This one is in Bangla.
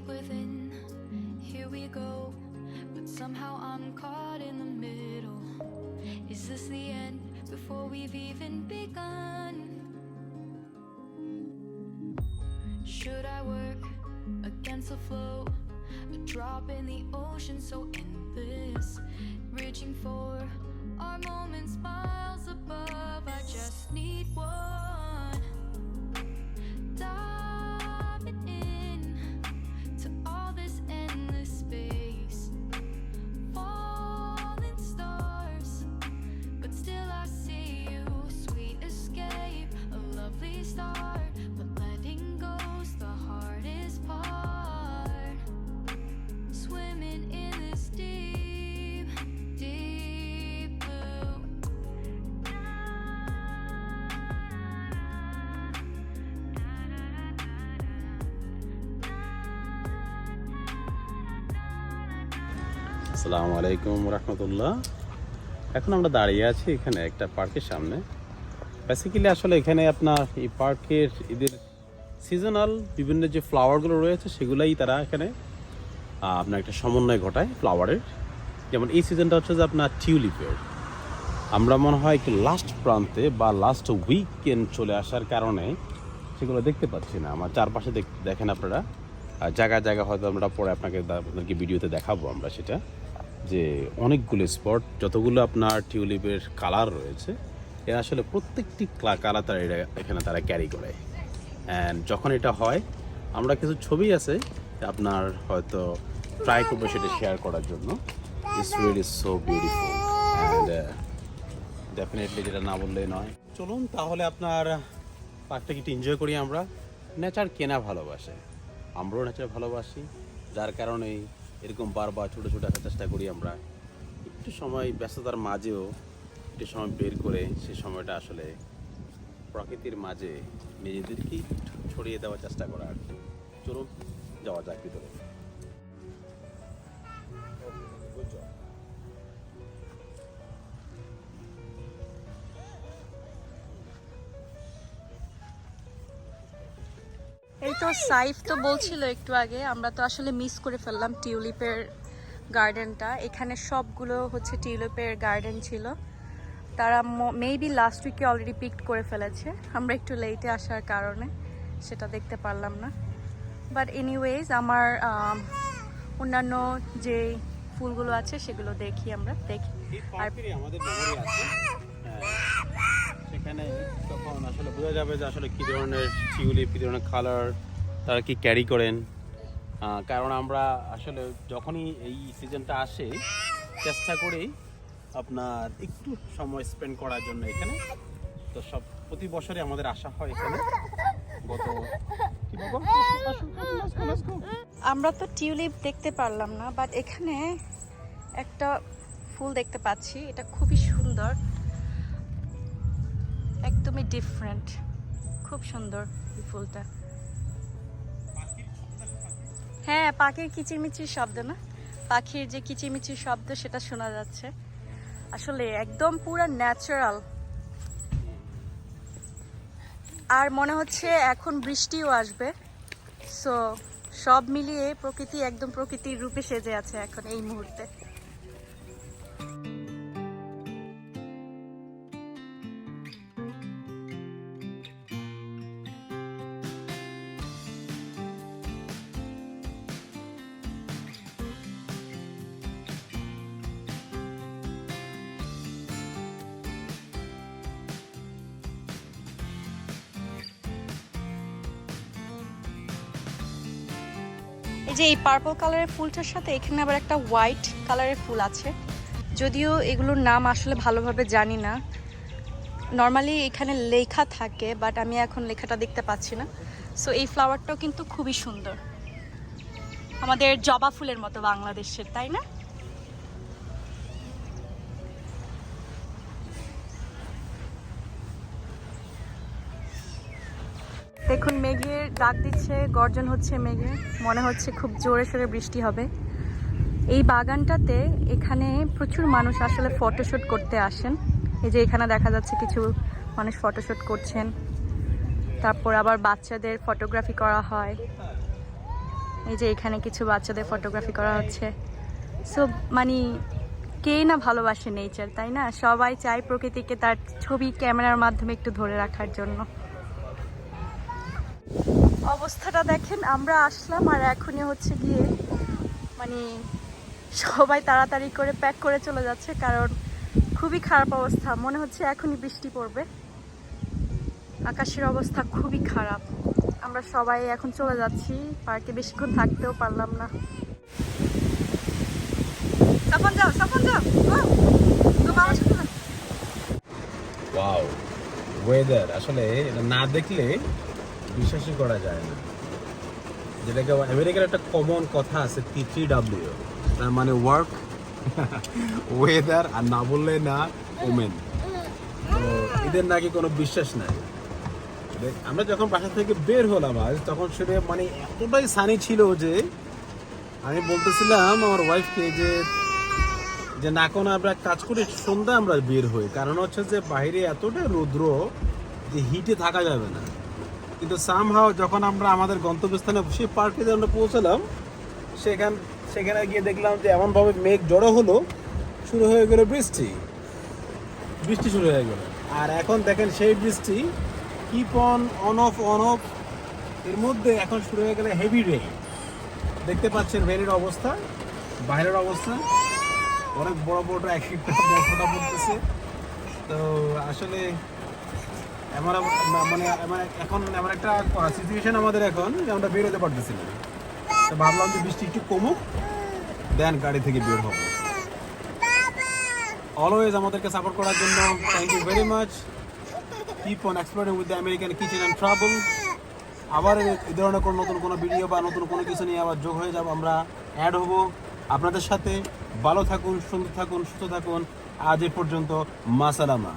deep within. Here we go, but somehow I'm caught in the middle. Is this the end before we've even begun? Should I work against the flow? A drop in the ocean so endless, reaching for our moments miles above. I just need one. Diving in to all this endless space, falling stars, but still I see you. Sweet escape, a lovely start, but letting go's the hardest part. Swimming in this deep, deep blue. আসসালামু আলাইকুম রাহমাতুল্লাহ। এখন আমরা দাঁড়িয়ে আছি এখানে একটা পার্কের সামনে। বেসিক্যালি আসলে এখানে আপনার এই পার্কের এদের সিজনাল বিভিন্ন যে ফ্লাওয়ারগুলো রয়েছে সেগুলাই তারা এখানে আপনার একটা সমন্বয় ঘটায় ফ্লাওয়ারের। যেমন এই সিজনটা হচ্ছে যে আপনার টিউলিপের। আমরা মনে হয় একটু লাস্ট প্রান্তে বা লাস্ট উইকেন্ড চলে আসার কারণে সেগুলো দেখতে পাচ্ছি না। আমার চারপাশে দেখেন আপনারা জায়গা জায়গা হয়তো আমরা পরে আপনাদেরকে ভিডিওতে দেখাবো আমরা সেটা, যে অনেকগুলো স্পট যতগুলো আপনার টিউলিপের কালার রয়েছে এর আসলে প্রত্যেকটি কালার তারা এখানে তারা ক্যারি করে। অ্যান্ড যখন এটা হয় আমরা কিছু ছবি আছে আপনার হয়তো ট্রাই করবো সেটা শেয়ার করার জন্য। It's really so beautiful and definitely যেটা না বললেই নয়। চলুন তাহলে আপনার পার্কটাকে একটু এনজয় করি আমরা। নেচার কেনা ভালোবাসে, আমরাও নেচার ভালোবাসি, যার কারণেই এরকম বারবার ছোটো ছোটো আসার চেষ্টা করি আমরা। একটু সময় ব্যস্ততার মাঝেও একটু সময় বের করে সেই সময়টা আসলে প্রকৃতির মাঝে নিজেদেরকেই ছড়িয়ে দেওয়ার চেষ্টা করা আর কি। চলুন যাওয়া যাক ভিতরে। এই তো সাইফ তো বলছিল একটু আগে, আমরা তো আসলে মিস করে ফেললাম টিউলিপের গার্ডেনটা। এখানে সবগুলো হচ্ছে টিউলিপের গার্ডেন ছিল, তারা মেবি লাস্ট উইকে অলরেডি পিকড করে ফেলেছে। আমরা একটু লেটে আসার কারণে সেটা দেখতে পারলাম না। বাট এনিওয়েজ আমার অন্যান্য যে ফুলগুলো আছে সেগুলো দেখি আমরা দেখি। আর আমাদের মেমোরি আছে সেখানে, তখন আসলে বোঝা যাবে যে আসলে কী ধরনের টিউলিপ, কী ধরনের কালার তারা কি ক্যারি করেন। কারণ আমরা আসলে যখনই এই সিজনটা আসে চেষ্টা করি আপনার একটু সময় স্পেন্ড করার জন্য এখানে। তো সব প্রতি বছরই আমাদের আসা হয় এখানে। আমরা তো টিউলিপ দেখতে পারলাম না, বাট এখানে একটা ফুল দেখতে পাচ্ছি, এটা খুবই সুন্দর, একদমই ডিফারেন্ট, খুব সুন্দর এই ফুলটা। হ্যাঁ, পাখির কিচিরমিচির শব্দ না, পাখির যে কিচিরমিচির শব্দ সেটা শোনা যাচ্ছে। আসলে একদম পুরো ন্যাচারাল। আর মনে হচ্ছে এখন বৃষ্টিও আসবে। সো সব মিলিয়ে প্রকৃতি একদম প্রকৃতির রূপে সেজে আছে এখন এই মুহূর্তে। এই যে এই পার্পল কালারের ফুলটার সাথে এখানে আবার একটা হোয়াইট কালারের ফুল আছে, যদিও এগুলোর নাম আসলে ভালোভাবে জানি না। নর্মালি এখানে লেখা থাকে, বাট আমি এখন লেখাটা দেখতে পাচ্ছি না। সো এই ফ্লাওয়ারটাও কিন্তু খুবই সুন্দর, আমাদের জবা ফুলের মতো বাংলাদেশের, তাই না? দেখুন মেঘের ডাক দিচ্ছে, গর্জন হচ্ছে মেঘের, মনে হচ্ছে খুব জোরে সোরে বৃষ্টি হবে। এই বাগানটাতে এখানে প্রচুর মানুষ আসলে ফটোশ্যুট করতে আসেন। এই যে এখানে দেখা যাচ্ছে কিছু মানুষ ফটোশ্যুট করছেন, তারপর আবার বাচ্চাদের ফটোগ্রাফি করা হয়। এই যে এখানে কিছু বাচ্চাদের ফটোগ্রাফি করা হচ্ছে। সো মানে কে না ভালোবাসে নেচার, তাই না? সবাই চায় প্রকৃতিকে তার ছবি ক্যামেরার মাধ্যমে একটু ধরে রাখার জন্য। অবস্থাটা দেখেন, আমরা আসলাম আর এখনই হচ্ছে গিয়ে মানে সবাই তাড়াতাড়ি করে প্যাক করে চলে যাচ্ছে, কারণ খুবই খারাপ অবস্থা। মনে হচ্ছে এখনই বৃষ্টি পড়বে, আকাশের অবস্থা খুবই খারাপ। আমরা সবাই এখন চলে যাচ্ছি, পার্কে বেশিক্ষণ থাকতেও পারলাম না। সাফন যাও, সাফন যাও, তো বাবার সাথে যাও। ওয়াও, ওয়েদার আসলে এটা না দেখলে বিশ্বাসই করা যায় না। যেটাকে আমেরিকার একটা কমন কথা আছে, P3W, তার মানে ওয়ার্ক, ওয়েদার, আর না বললে না ওমেন। তো এদের নাকি কোনো বিশ্বাস নাই। আমরা যখন বাসা থেকে বের হলাম আজ, তখন সেটা মানে এতটাই সানি ছিল যে আমি বলতেছিলাম আমার ওয়াইফকে যে না কোনো আমরা কাজ করি, সন্ধ্যা আমরা বের হই, কারণ হচ্ছে যে বাইরে এতটা রৌদ্র যে হিটে থাকা যাবে না। কিন্তু সামহাও যখন আমরা আমাদের গন্তব্যস্থানে সেই পার্কে যে আমরা পৌঁছালাম, সেখানে গিয়ে দেখলাম যে এমনভাবে মেঘ জড়ো হলো, শুরু হয়ে গেল বৃষ্টি শুরু হয়ে গেল। আর এখন দেখেন সেই বৃষ্টি কিপ অন অফ, এর মধ্যে এখন শুরু হয়ে গেলে হেভি রেইন। দেখতে পাচ্ছেন ভেরির অবস্থা, বাইরের অবস্থা, অনেক বড় বড় এক একটা বরফটা পড়তেছে। তো আসলে এখন এমন একটা সিচুয়েশন আমাদের এখন যে আমরা বেরোতে পারতেছি না। তো ভাবলাম যে বৃষ্টি একটু কমুক, দেন গাড়ি থেকে বের হবো। অলওয়েজ আমাদেরকে সাপোর্ট করার জন্য thank you very much. Keep on exploring with the American kitchen and travel. আবার এই ধরনের নতুন কোনো ভিডিও বা নতুন কোনো কিছু নিয়ে আবার যোগ হয়ে যাব, আমরা অ্যাড হব আপনাদের সাথে। ভালো থাকুন, সুন্দর থাকুন, সুস্থ থাকুন। আজ এ পর্যন্ত, মাসালামা।